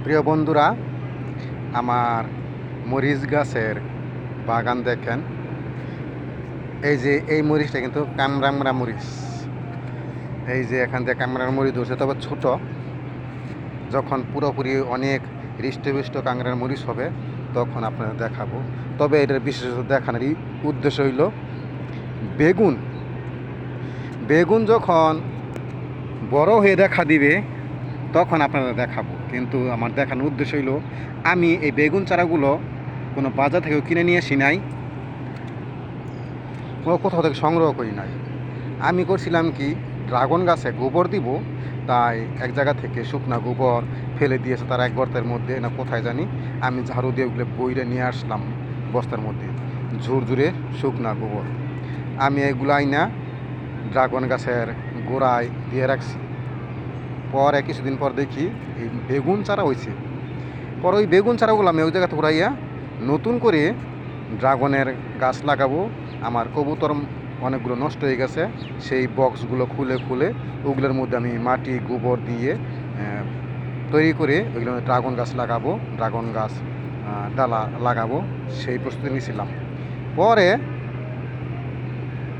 প্রিয় বন্ধুরা, আমার মরিচ গাছের বাগান দেখেন। এই যে এই মরিচটা কিন্তু কামরাংরা মরিচ। এই যে এখান থেকে কামরার মরিচ ধরছে, তবে ছোট। যখন পুরোপুরি অনেক হৃষ্টপুষ্ট কাংড়ার মরিচ হবে তখন আপনাদের দেখাবো। তবে এটার বিশেষত দেখানোর উদ্দেশ্য হইল বেগুন। বেগুন যখন বড় হয়ে দেখা দিবে তখন আপনারা দেখাবো। কিন্তু আমার দেখানোর উদ্দেশ্য হইল আমি এই বেগুন চারাগুলো কোনো বাজার থেকে কিনে নিয়ে আসি নাই, কোনো কোথাও থেকে সংগ্রহ করি নাই। আমি করছিলাম কি, ড্রাগন গাছে গোবর দিব, তাই এক জায়গা থেকে শুকনা গোবর ফেলে দিয়েছে তার এক গর্তের মধ্যে না কোথায় জানি। আমি ঝাড়ু দিয়ে ওগুলো বইরে নিয়ে আসলাম বস্তার মধ্যে, ঝুরঝুরে শুকনা গোবর। আমি এগুলো আইনা ড্রাগন গাছের গোড়ায় দিয়ে রাখছি। পরে কিছুদিন পর দেখি এই বেগুন চারা হয়েছে। পর ওই বেগুন চারাগুলো আমি ওই জায়গাতে ঘুরাইয়া নতুন করে ড্রাগনের গাছ লাগাবো। আমার কবুতর অনেকগুলো নষ্ট হয়ে গেছে, সেই বক্সগুলো খুলে খুলে ওগুলোর মধ্যে আমি মাটি গোবর দিয়ে তৈরি করে ওইগুলো ড্রাগন গাছ লাগাবো, ড্রাগন গাছ ডালা লাগাবো, সেই প্রস্তুতি নিয়েছিলাম। পরে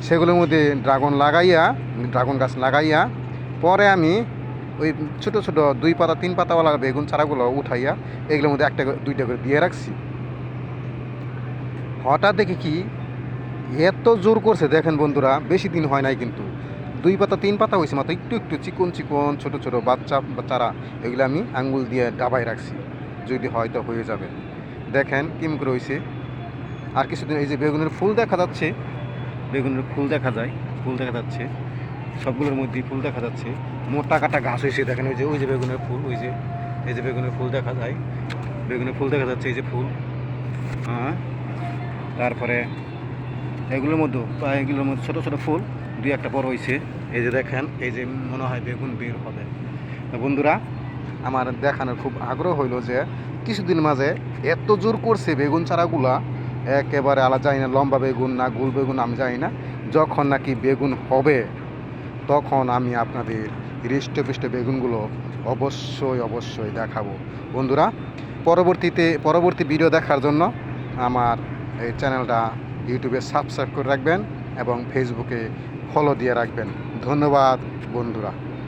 সেগুলোর মধ্যে ড্রাগন গাছ লাগাইয়া পরে আমি ওই ছোটো ছোটো 2 পাতা 3 পাতাওয়ালা বেগুন চারাগুলো উঠাইয়া এগুলোর মধ্যে 1-2টা করে দিয়ে রাখছি। হঠাৎ দেখি কি এত জোর করছে দেখেন বন্ধুরা, বেশি দিন হয় নাই কিন্তু 2 পাতা 3 পাতা হয়েছে মাত্র, একটু একটু চিকন চিকন ছোটো ছোটো বাচ্চা চারা। এগুলো আমি আঙ্গুল দিয়ে ডাবায় রাখছি, যদি হয়তো হয়ে যাবে। দেখেন কিম করে হয়েছে। আর কিছুদিন এই যে বেগুনের ফুল দেখা যাচ্ছে, বেগুনের ফুল দেখা যায়, ফুল দেখা যাচ্ছে, সবগুলোর মধ্যেই ফুল দেখা যাচ্ছে। মোটা কাটা গাছ হয়েছে দেখেন। ওই যে বেগুনের ফুল, এই যে বেগুনের ফুল দেখা যায়, বেগুনের ফুল দেখা যাচ্ছে, এই যে ফুল। হ্যাঁ, তারপরে এগুলোর মধ্যে ছোটো ছোটো ফুল 2-1টা বড় হয়েছে। এই যে দেখেন, এই যে মনে হয় বেগুন বের হবে। বন্ধুরা, আমার দেখানোর খুব আগ্রহ হইল যে কিছুদিন মাঝে এত জোর করছে বেগুন চারাগুলা, একেবারে আলাদা জানি না লম্বা বেগুন না গোল বেগুন আমি জানি না। যখন নাকি বেগুন হবে তখন আমি আপনাদের হৃষ্টপুষ্ট বেগুনগুলো অবশ্যই দেখাবো। বন্ধুরা, পরবর্তী ভিডিও দেখার জন্য আমার এই চ্যানেলটা ইউটিউবে সাবস্ক্রাইব করে রাখবেন এবং ফেসবুকে ফলো দিয়ে রাখবেন। ধন্যবাদ বন্ধুরা।